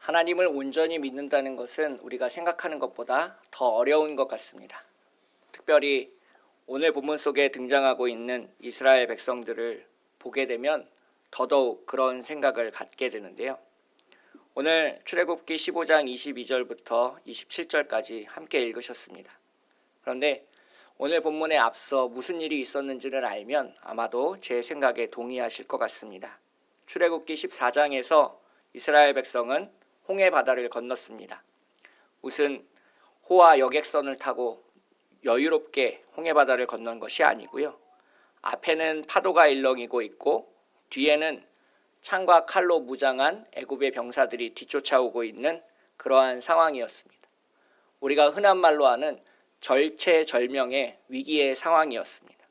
하나님을 온전히 믿는다는 것은 우리가 생각하는 것보다 더 어려운 것 같습니다. 특별히 오늘 본문 속에 등장하고 있는 이스라엘 백성들을 보게 되면 더더욱 그런 생각을 갖게 되는데요. 오늘 출애굽기 15장 22절부터 27절까지 함께 읽으셨습니다. 그런데 오늘 본문에 앞서 무슨 일이 있었는지를 알면 아마도 제 생각에 동의하실 것 같습니다. 출애굽기 14장에서 이스라엘 백성은 홍해 바다를 건넜습니다. 무슨 호와 여객선을 타고 여유롭게 홍해 바다를 건넌 것이 아니고요. 앞에는 파도가 일렁이고 있고 뒤에는 창과 칼로 무장한 애굽의 병사들이 뒤쫓아오고 있는 그러한 상황이었습니다. 우리가 흔한 말로 하는 절체절명의 위기의 상황이었습니다.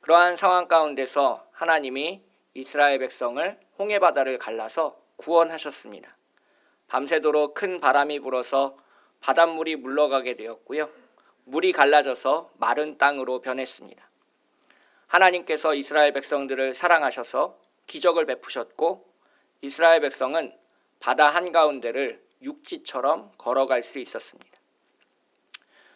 그러한 상황 가운데서 하나님이 이스라엘 백성을 홍해 바다를 갈라서 구원하셨습니다. 밤새도록 큰 바람이 불어서 바닷물이 물러가게 되었고요. 물이 갈라져서 마른 땅으로 변했습니다. 하나님께서 이스라엘 백성들을 사랑하셔서 기적을 베푸셨고 이스라엘 백성은 바다 한가운데를 육지처럼 걸어갈 수 있었습니다.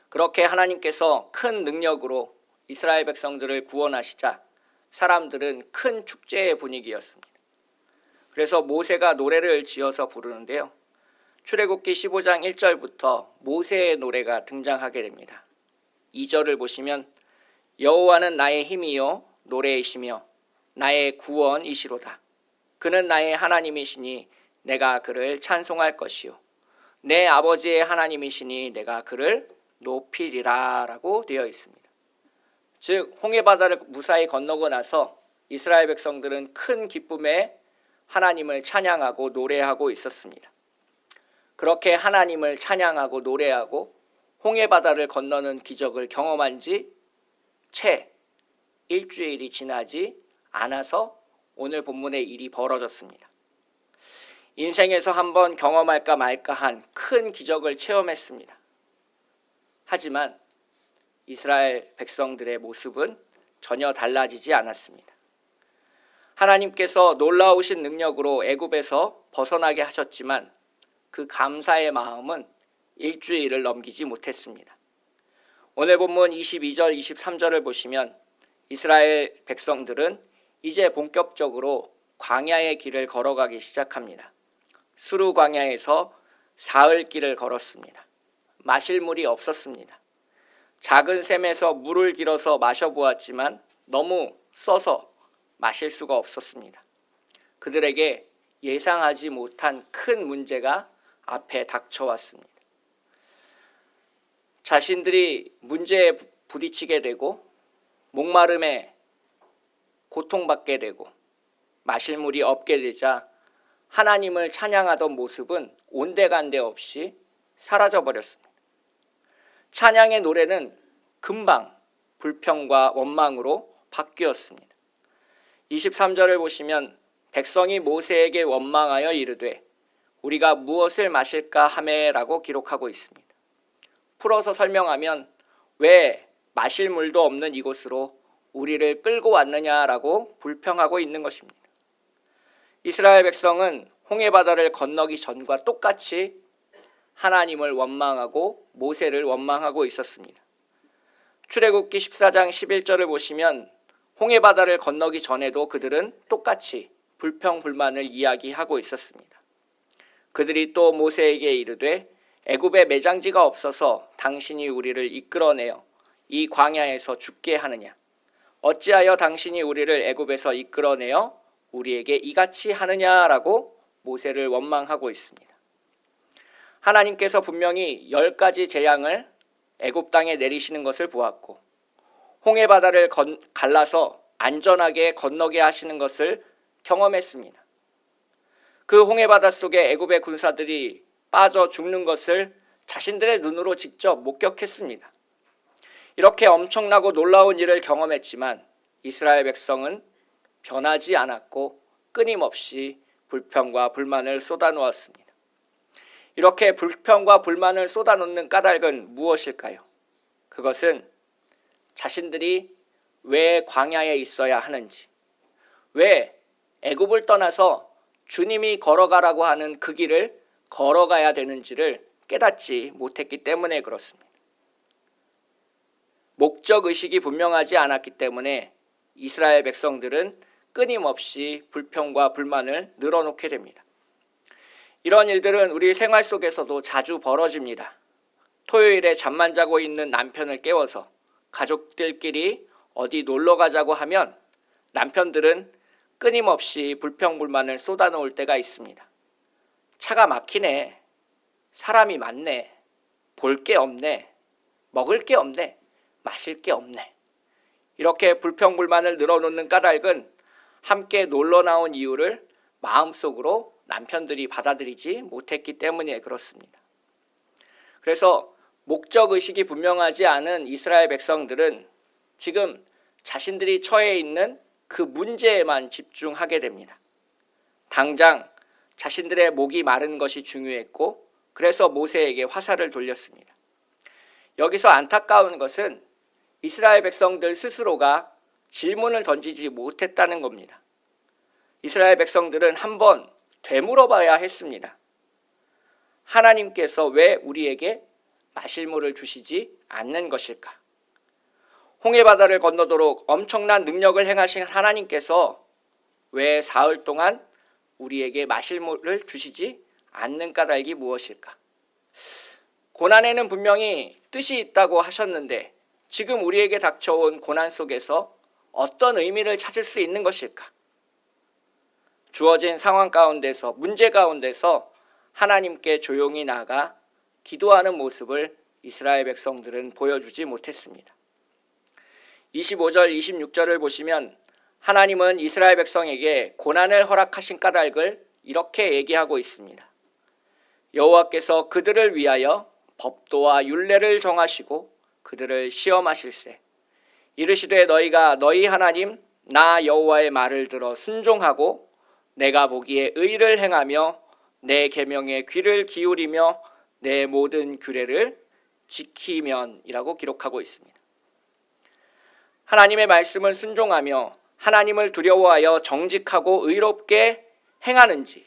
그렇게 하나님께서 큰 능력으로 이스라엘 백성들을 구원하시자 사람들은 큰 축제의 분위기였습니다. 그래서 모세가 노래를 지어서 부르는데요. 출애굽기 15장 1절부터 모세의 노래가 등장하게 됩니다. 2절을 보시면 여호와는 나의 힘이요 노래이시며 나의 구원이시로다. 그는 나의 하나님이시니 내가 그를 찬송할 것이요 내 아버지의 하나님이시니 내가 그를 높이리라 라고 되어 있습니다. 즉 홍해 바다를 무사히 건너고 나서 이스라엘 백성들은 큰 기쁨에 하나님을 찬양하고 노래하고 있었습니다. 그렇게 하나님을 찬양하고 노래하고 홍해 바다를 건너는 기적을 경험한 지 채 일주일이 지나지 않아서 오늘 본문의 일이 벌어졌습니다. 인생에서 한번 경험할까 말까 한 큰 기적을 체험했습니다. 하지만 이스라엘 백성들의 모습은 전혀 달라지지 않았습니다. 하나님께서 놀라우신 능력으로 애굽에서 벗어나게 하셨지만 그 감사의 마음은 일주일을 넘기지 못했습니다. 오늘 본문 22절, 23절을 보시면 이스라엘 백성들은 이제 본격적으로 광야의 길을 걸어가기 시작합니다. 수르 광야에서 사흘 길을 걸었습니다. 마실 물이 없었습니다. 작은 샘에서 물을 길어서 마셔보았지만 너무 써서 마실 수가 없었습니다. 그들에게 예상하지 못한 큰 문제가 앞에 닥쳐왔습니다. 자신들이 문제에 부딪히게 되고 목마름에 고통받게 되고 마실 물이 없게 되자 하나님을 찬양하던 모습은 온데간데 없이 사라져버렸습니다. 찬양의 노래는 금방 불평과 원망으로 바뀌었습니다. 23절을 보시면 백성이 모세에게 원망하여 이르되 우리가 무엇을 마실까 하매라고 기록하고 있습니다. 풀어서 설명하면 왜 마실 물도 없는 이곳으로 우리를 끌고 왔느냐라고 불평하고 있는 것입니다. 이스라엘 백성은 홍해 바다를 건너기 전과 똑같이 하나님을 원망하고 모세를 원망하고 있었습니다. 출애굽기 14장 11절을 보시면 홍해 바다를 건너기 전에도 그들은 똑같이 불평불만을 이야기하고 있었습니다. 그들이 또 모세에게 이르되 애굽에 매장지가 없어서 당신이 우리를 이끌어내어 이 광야에서 죽게 하느냐? 어찌하여 당신이 우리를 애굽에서 이끌어내어 우리에게 이같이 하느냐라고 모세를 원망하고 있습니다. 하나님께서 분명히 10가지 재앙을 애굽 땅에 내리시는 것을 보았고 홍해 바다를 갈라서 안전하게 건너게 하시는 것을 경험했습니다. 그 홍해 바다 속에 애굽의 군사들이 빠져 죽는 것을 자신들의 눈으로 직접 목격했습니다. 이렇게 엄청나고 놀라운 일을 경험했지만 이스라엘 백성은 변하지 않았고 끊임없이 불평과 불만을 쏟아놓았습니다. 이렇게 불평과 불만을 쏟아놓는 까닭은 무엇일까요? 그것은 자신들이 왜 광야에 있어야 하는지, 왜 애굽을 떠나서 주님이 걸어가라고 하는 그 길을 걸어가야 되는지를 깨닫지 못했기 때문에 그렇습니다. 목적의식이 분명하지 않았기 때문에 이스라엘 백성들은 끊임없이 불평과 불만을 늘어놓게 됩니다. 이런 일들은 우리 생활 속에서도 자주 벌어집니다. 토요일에 잠만 자고 있는 남편을 깨워서 가족들끼리 어디 놀러 가자고 하면 남편들은 끊임없이 불평불만을 쏟아놓을 때가 있습니다. 차가 막히네, 사람이 많네, 볼 게 없네, 먹을 게 없네, 마실 게 없네. 이렇게 불평불만을 늘어놓는 까닭은 함께 놀러 나온 이유를 마음속으로 남편들이 받아들이지 못했기 때문에 그렇습니다. 그래서 목적의식이 분명하지 않은 이스라엘 백성들은 지금 자신들이 처해 있는 그 문제에만 집중하게 됩니다. 당장 자신들의 목이 마른 것이 중요했고 그래서 모세에게 화살을 돌렸습니다. 여기서 안타까운 것은 이스라엘 백성들 스스로가 질문을 던지지 못했다는 겁니다. 이스라엘 백성들은 한번 되물어봐야 했습니다. 하나님께서 왜 우리에게 마실 물을 주시지 않는 것일까? 홍해바다를 건너도록 엄청난 능력을 행하신 하나님께서 왜 사흘 동안 우리에게 마실 물을 주시지 않는 까닭이 무엇일까? 고난에는 분명히 뜻이 있다고 하셨는데 지금 우리에게 닥쳐온 고난 속에서 어떤 의미를 찾을 수 있는 것일까? 주어진 상황 가운데서, 문제 가운데서 하나님께 조용히 나아가 기도하는 모습을 이스라엘 백성들은 보여주지 못했습니다. 25절, 26절을 보시면 하나님은 이스라엘 백성에게 고난을 허락하신 까닭을 이렇게 얘기하고 있습니다. 여호와께서 그들을 위하여 법도와 율례를 정하시고 그들을 시험하실세. 이르시되 너희가 너희 하나님 나 여호와의 말을 들어 순종하고 내가 보기에 의를 행하며 내 계명에 귀를 기울이며 내 모든 규례를 지키면이라고 기록하고 있습니다. 하나님의 말씀을 순종하며 하나님을 두려워하여 정직하고 의롭게 행하는지,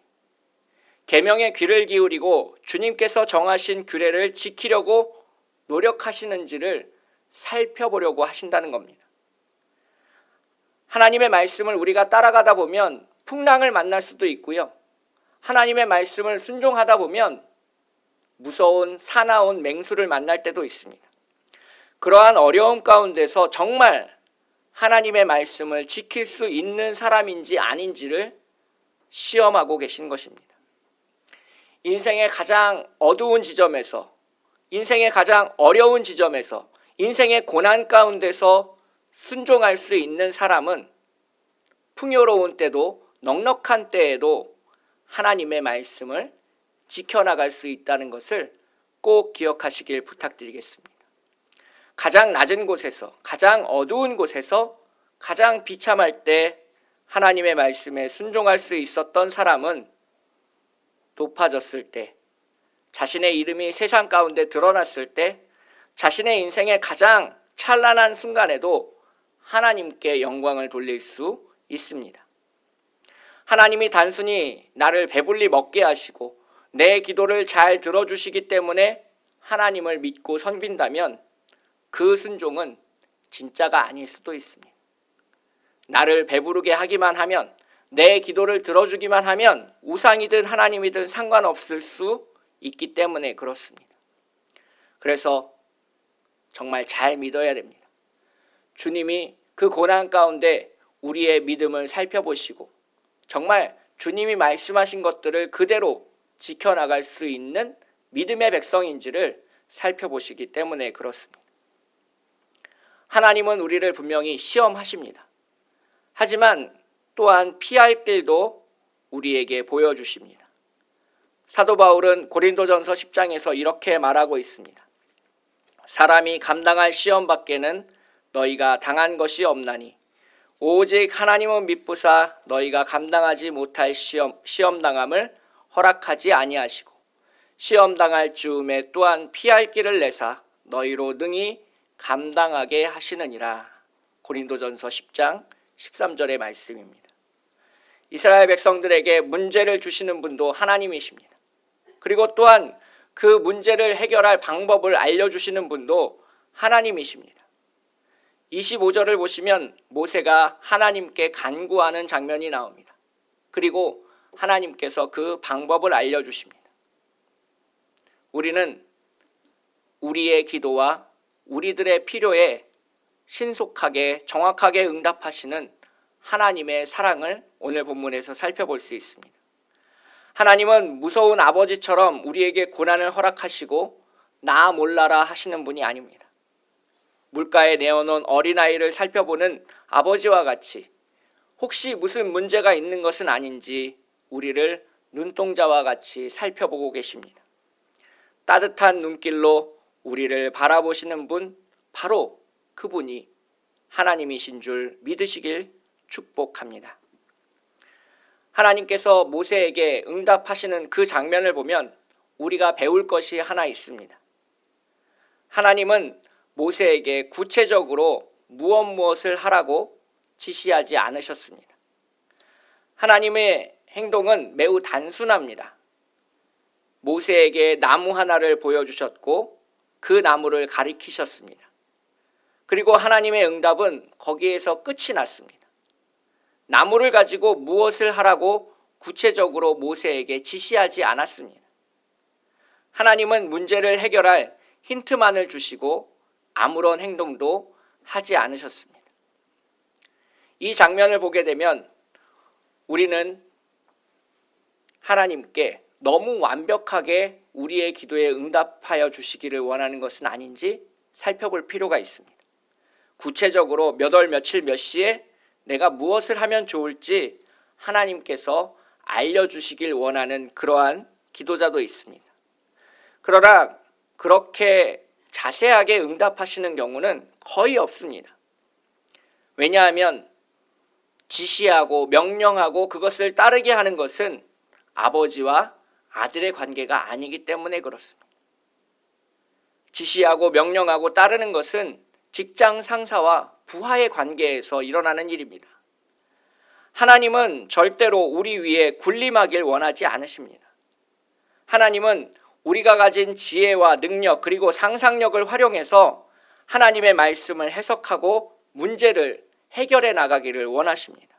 계명에 귀를 기울이고 주님께서 정하신 규례를 지키려고 노력하시는지를 살펴보려고 하신다는 겁니다. 하나님의 말씀을 우리가 따라가다 보면 풍랑을 만날 수도 있고요. 하나님의 말씀을 순종하다 보면 무서운 사나운 맹수를 만날 때도 있습니다. 그러한 어려움 가운데서 정말 하나님의 말씀을 지킬 수 있는 사람인지 아닌지를 시험하고 계신 것입니다. 인생의 가장 어두운 지점에서, 인생의 가장 어려운 지점에서, 인생의 고난 가운데서 순종할 수 있는 사람은 풍요로운 때도 넉넉한 때에도 하나님의 말씀을 지켜나갈 수 있다는 것을 꼭 기억하시길 부탁드리겠습니다. 가장 낮은 곳에서, 가장 어두운 곳에서 가장 비참할 때 하나님의 말씀에 순종할 수 있었던 사람은 높아졌을 때, 자신의 이름이 세상 가운데 드러났을 때, 자신의 인생의 가장 찬란한 순간에도 하나님께 영광을 돌릴 수 있습니다. 하나님이 단순히 나를 배불리 먹게 하시고 내 기도를 잘 들어주시기 때문에 하나님을 믿고 섬긴다면 그 순종은 진짜가 아닐 수도 있습니다. 나를 배부르게 하기만 하면, 내 기도를 들어주기만 하면 우상이든 하나님이든 상관없을 수 있기 때문에 그렇습니다. 그래서 정말 잘 믿어야 됩니다. 주님이 그 고난 가운데 우리의 믿음을 살펴보시고 정말 주님이 말씀하신 것들을 그대로 지켜나갈 수 있는 믿음의 백성인지를 살펴보시기 때문에 그렇습니다. 하나님은 우리를 분명히 시험하십니다. 하지만 또한 피할 길도 우리에게 보여주십니다. 사도 바울은 고린도전서 10장에서 이렇게 말하고 있습니다. 사람이 감당할 시험 밖에는 너희가 당한 것이 없나니 오직 하나님은 미쁘사 너희가 감당하지 못할 시험당함을 허락하지 아니하시고 시험당할 즈음에 또한 피할 길을 내사 너희로 능히 감당하게 하시느니라. 고린도전서 10장 13절의 말씀입니다. 이스라엘 백성들에게 문제를 주시는 분도 하나님이십니다. 그리고 또한 그 문제를 해결할 방법을 알려주시는 분도 하나님이십니다. 25절을 보시면 모세가 하나님께 간구하는 장면이 나옵니다. 그리고 하나님께서 그 방법을 알려주십니다. 우리는 우리의 기도와 우리들의 필요에 신속하게 정확하게 응답하시는 하나님의 사랑을 오늘 본문에서 살펴볼 수 있습니다. 하나님은 무서운 아버지처럼 우리에게 고난을 허락하시고 나 몰라라 하시는 분이 아닙니다. 물가에 내어놓은 어린아이를 살펴보는 아버지와 같이 혹시 무슨 문제가 있는 것은 아닌지 우리를 눈동자와 같이 살펴보고 계십니다. 따뜻한 눈길로 우리를 바라보시는 분, 바로 그분이 하나님이신 줄 믿으시길 축복합니다. 하나님께서 모세에게 응답하시는 그 장면을 보면 우리가 배울 것이 하나 있습니다. 하나님은 모세에게 구체적으로 무엇을 하라고 지시하지 않으셨습니다. 하나님의 행동은 매우 단순합니다. 모세에게 나무 하나를 보여주셨고 그 나무를 가리키셨습니다. 그리고 하나님의 응답은 거기에서 끝이 났습니다. 나무를 가지고 무엇을 하라고 구체적으로 모세에게 지시하지 않았습니다. 하나님은 문제를 해결할 힌트만을 주시고 아무런 행동도 하지 않으셨습니다. 이 장면을 보게 되면 우리는 하나님께 너무 완벽하게 우리의 기도에 응답하여 주시기를 원하는 것은 아닌지 살펴볼 필요가 있습니다. 구체적으로 몇 월 며칠 몇 시에 내가 무엇을 하면 좋을지 하나님께서 알려주시길 원하는 그러한 기도자도 있습니다. 그러나 그렇게 자세하게 응답하시는 경우는 거의 없습니다. 왜냐하면 지시하고 명령하고 그것을 따르게 하는 것은 아버지와 아들의 관계가 아니기 때문에 그렇습니다. 지시하고 명령하고 따르는 것은 직장 상사와 부하의 관계에서 일어나는 일입니다. 하나님은 절대로 우리 위에 군림하길 원하지 않으십니다. 하나님은 우리가 가진 지혜와 능력 그리고 상상력을 활용해서 하나님의 말씀을 해석하고 문제를 해결해 나가기를 원하십니다.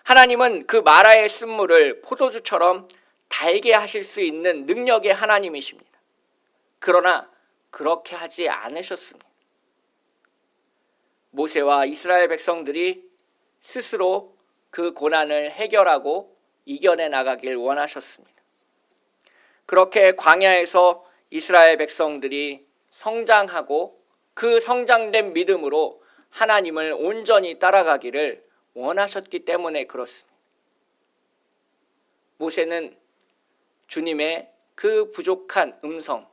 하나님은 그 마라의 쓴물을 포도주처럼 달게 하실 수 있는 능력의 하나님이십니다. 그러나 그렇게 하지 않으셨습니다. 모세와 이스라엘 백성들이 스스로 그 고난을 해결하고 이겨내 나가길 원하셨습니다. 그렇게 광야에서 이스라엘 백성들이 성장하고 그 성장된 믿음으로 하나님을 온전히 따라가기를 원하셨기 때문에 그렇습니다. 모세는 주님의 그 부족한 음성,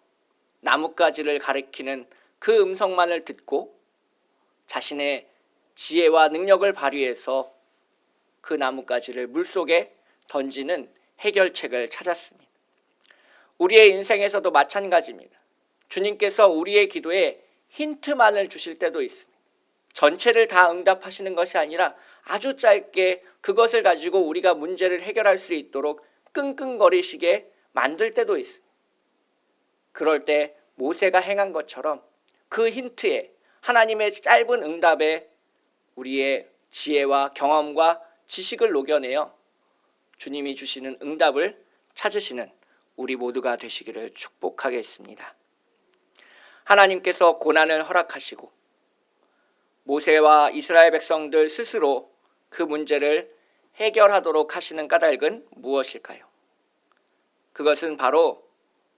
나뭇가지를 가리키는 그 음성만을 듣고 자신의 지혜와 능력을 발휘해서 그 나뭇가지를 물속에 던지는 해결책을 찾았습니다. 우리의 인생에서도 마찬가지입니다. 주님께서 우리의 기도에 힌트만을 주실 때도 있습니다. 전체를 다 응답하시는 것이 아니라 아주 짧게 그것을 가지고 우리가 문제를 해결할 수 있도록 끙끙거리시게 만들 때도 있습니다. 그럴 때 모세가 행한 것처럼 그 힌트에 하나님의 짧은 응답에 우리의 지혜와 경험과 지식을 녹여내어 주님이 주시는 응답을 찾으시는 우리 모두가 되시기를 축복하겠습니다. 하나님께서 고난을 허락하시고 모세와 이스라엘 백성들 스스로 그 문제를 해결하도록 하시는 까닭은 무엇일까요? 그것은 바로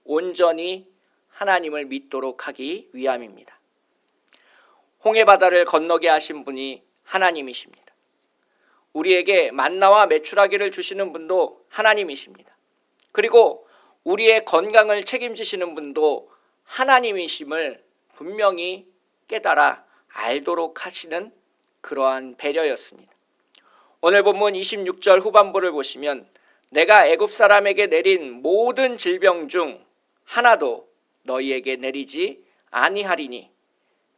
온전히 하나님을 믿도록 하기 위함입니다. 홍해바다를 건너게 하신 분이 하나님이십니다. 우리에게 만나와 메추라기를 주시는 분도 하나님이십니다. 그리고 우리의 건강을 책임지시는 분도 하나님이심을 분명히 깨달아 알도록 하시는 그러한 배려였습니다. 오늘 본문 26절 후반부를 보시면 내가 애굽 사람에게 내린 모든 질병 중 하나도 너희에게 내리지 아니하리니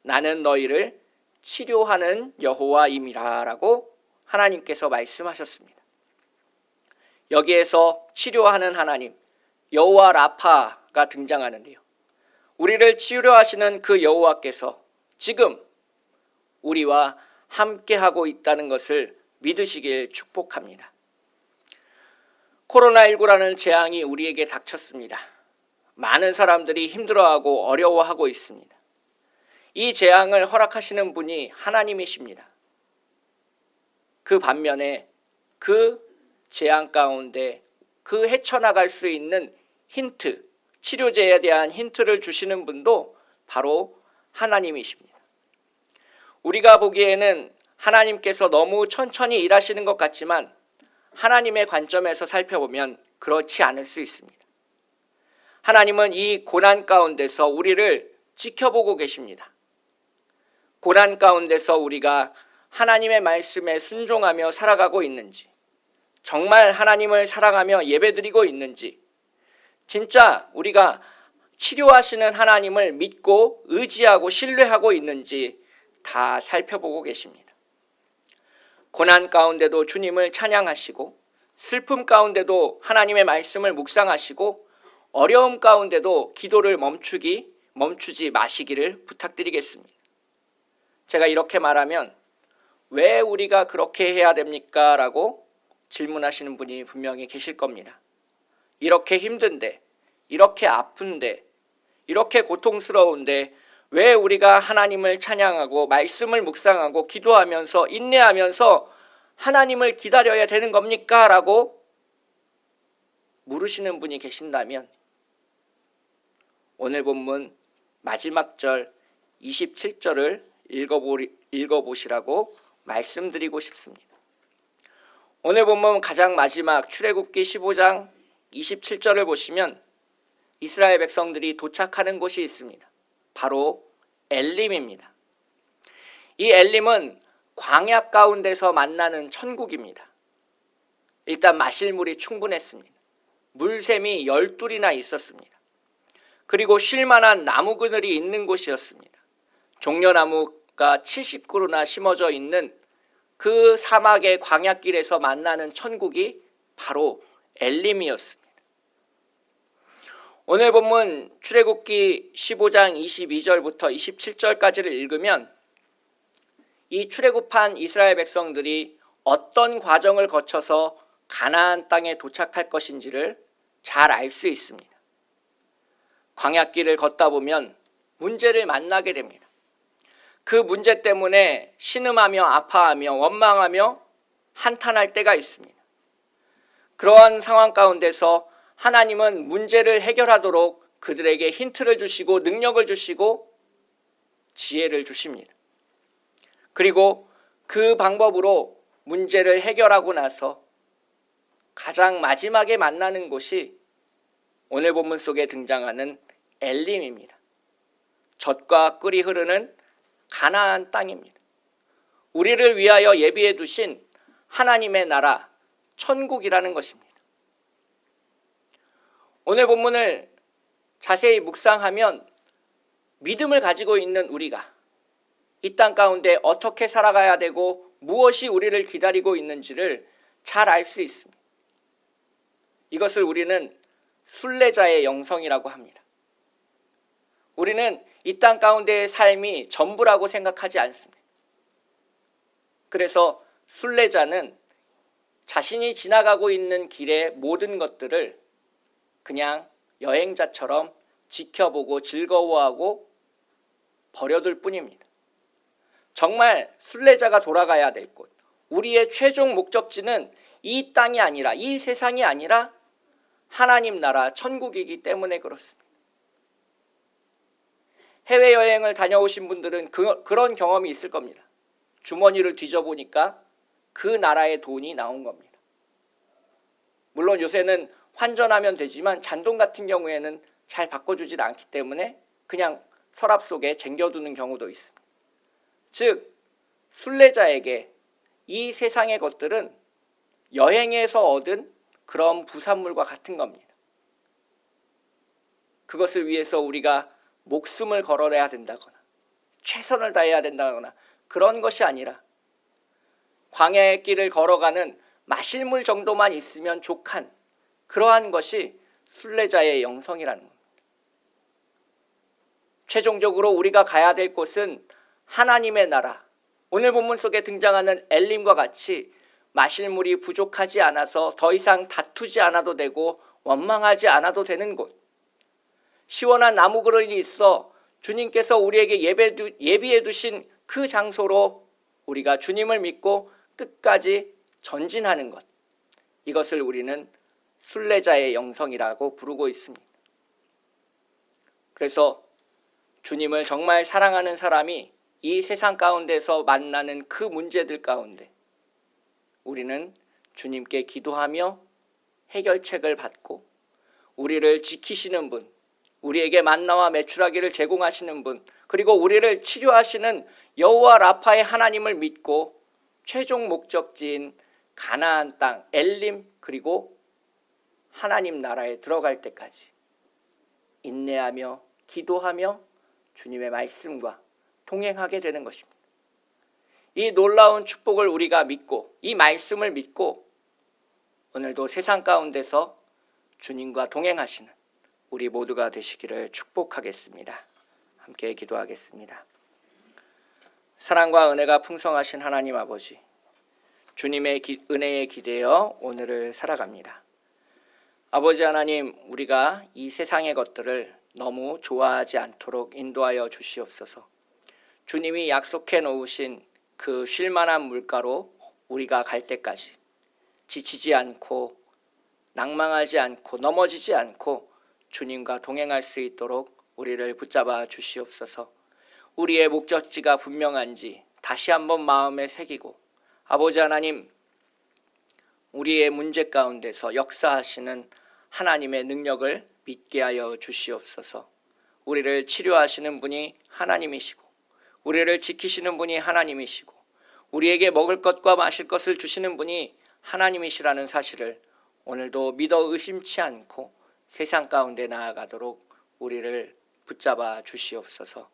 나는 너희를 치료하는 여호와임이라 라고 하나님께서 말씀하셨습니다. 여기에서 치료하는 하나님, 여호와 라파가 등장하는데요. 우리를 치료하시는 그 여호와께서 지금 우리와 함께하고 있다는 것을 믿으시길 축복합니다. 코로나19라는 재앙이 우리에게 닥쳤습니다. 많은 사람들이 힘들어하고 어려워하고 있습니다. 이 재앙을 허락하시는 분이 하나님이십니다. 그 반면에 그 재앙 가운데 그 헤쳐나갈 수 있는 힌트, 치료제에 대한 힌트를 주시는 분도 바로 하나님이십니다. 우리가 보기에는 하나님께서 너무 천천히 일하시는 것 같지만 하나님의 관점에서 살펴보면 그렇지 않을 수 있습니다. 하나님은 이 고난 가운데서 우리를 지켜보고 계십니다. 고난 가운데서 우리가 하나님의 말씀에 순종하며 살아가고 있는지, 정말 하나님을 사랑하며 예배드리고 있는지, 진짜 우리가 치료하시는 하나님을 믿고 의지하고 신뢰하고 있는지 다 살펴보고 계십니다. 고난 가운데도 주님을 찬양하시고, 슬픔 가운데도 하나님의 말씀을 묵상하시고, 어려움 가운데도 기도를 멈추지 마시기를 부탁드리겠습니다. 제가 이렇게 말하면 왜 우리가 그렇게 해야 됩니까? 라고 질문하시는 분이 분명히 계실 겁니다. 이렇게 힘든데, 이렇게 아픈데, 이렇게 고통스러운데 왜 우리가 하나님을 찬양하고 말씀을 묵상하고 기도하면서 인내하면서 하나님을 기다려야 되는 겁니까? 라고 물으시는 분이 계신다면 오늘 본문 마지막 절 27절을 읽어보시라고 말씀드리고 싶습니다. 오늘 본문 가장 마지막 출애굽기 15장 27절을 보시면 이스라엘 백성들이 도착하는 곳이 있습니다. 바로 엘림입니다. 이 엘림은 광야 가운데서 만나는 천국입니다. 일단 마실 물이 충분했습니다. 물샘이 12이나 있었습니다. 그리고 쉴만한 나무 그늘이 있는 곳이었습니다. 종려나무가 70그루나 심어져 있는 그 사막의 광야길에서 만나는 천국이 바로 엘림이었습니다. 오늘 본문 출애굽기 15장 22절부터 27절까지를 읽으면 이 출애굽한 이스라엘 백성들이 어떤 과정을 거쳐서 가나안 땅에 도착할 것인지를 잘 알 수 있습니다. 광야길을 걷다 보면 문제를 만나게 됩니다. 그 문제 때문에 신음하며 아파하며 원망하며 한탄할 때가 있습니다. 그러한 상황 가운데서 하나님은 문제를 해결하도록 그들에게 힌트를 주시고 능력을 주시고 지혜를 주십니다. 그리고 그 방법으로 문제를 해결하고 나서 가장 마지막에 만나는 곳이 오늘 본문 속에 등장하는 엘림입니다. 젖과 꿀이 흐르는 가나안 땅입니다. 우리를 위하여 예비해 두신 하나님의 나라, 천국이라는 것입니다. 오늘 본문을 자세히 묵상하면 믿음을 가지고 있는 우리가 이 땅 가운데 어떻게 살아가야 되고 무엇이 우리를 기다리고 있는지를 잘 알 수 있습니다. 이것을 우리는 순례자의 영성이라고 합니다. 우리는 이 땅 가운데의 삶이 전부라고 생각하지 않습니다. 그래서 순례자는 자신이 지나가고 있는 길의 모든 것들을 그냥 여행자처럼 지켜보고 즐거워하고 버려둘 뿐입니다. 정말 순례자가 돌아가야 될 곳, 우리의 최종 목적지는 이 땅이 아니라, 이 세상이 아니라 하나님 나라 천국이기 때문에 그렇습니다. 해외여행을 다녀오신 분들은 그런 경험이 있을 겁니다. 주머니를 뒤져보니까 그 나라의 돈이 나온 겁니다. 물론 요새는 환전하면 되지만 잔돈 같은 경우에는 잘 바꿔주질 않기 때문에 그냥 서랍 속에 쟁겨두는 경우도 있습니다. 즉, 순례자에게 이 세상의 것들은 여행에서 얻은 그런 부산물과 같은 겁니다. 그것을 위해서 우리가 목숨을 걸어내야 된다거나 최선을 다해야 된다거나 그런 것이 아니라 광야의 길을 걸어가는 마실 물 정도만 있으면 족한 그러한 것이 순례자의 영성이라는 겁니다. 최종적으로 우리가 가야 될 곳은 하나님의 나라, 오늘 본문 속에 등장하는 엘림과 같이 마실 물이 부족하지 않아서 더 이상 다투지 않아도 되고 원망하지 않아도 되는 곳, 시원한 나무 그릇이 있어 주님께서 우리에게 예비해 두신 그 장소로 우리가 주님을 믿고 끝까지 전진하는 것, 이것을 우리는 순례자의 영성이라고 부르고 있습니다. 그래서 주님을 정말 사랑하는 사람이 이 세상 가운데서 만나는 그 문제들 가운데 우리는 주님께 기도하며 해결책을 받고 우리를 지키시는 분, 우리에게 만나와 메추라기를 제공하시는 분, 그리고 우리를 치료하시는 여호와 라파의 하나님을 믿고 최종 목적지인 가나안 땅 엘림, 그리고 하나님 나라에 들어갈 때까지 인내하며 기도하며 주님의 말씀과 동행하게 되는 것입니다. 이 놀라운 축복을 우리가 믿고 이 말씀을 믿고 오늘도 세상 가운데서 주님과 동행하시는 우리 모두가 되시기를 축복하겠습니다. 함께 기도하겠습니다. 사랑과 은혜가 풍성하신 하나님 아버지, 주님의 은혜에 기대어 오늘을 살아갑니다. 아버지 하나님, 우리가 이 세상의 것들을 너무 좋아하지 않도록 인도하여 주시옵소서. 주님이 약속해 놓으신 그 쉴만한 물가로 우리가 갈 때까지 지치지 않고 낭망하지 않고 넘어지지 않고 주님과 동행할 수 있도록 우리를 붙잡아 주시옵소서. 우리의 목적지가 분명한지 다시 한번 마음에 새기고, 아버지 하나님, 우리의 문제 가운데서 역사하시는 하나님의 능력을 믿게 하여 주시옵소서. 우리를 치료하시는 분이 하나님이시고 우리를 지키시는 분이 하나님이시고 우리에게 먹을 것과 마실 것을 주시는 분이 하나님이시라는 사실을 오늘도 믿어 의심치 않고 세상 가운데 나아가도록 우리를 붙잡아 주시옵소서.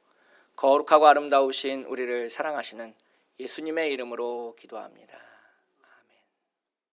거룩하고 아름다우신 우리를 사랑하시는 예수님의 이름으로 기도합니다.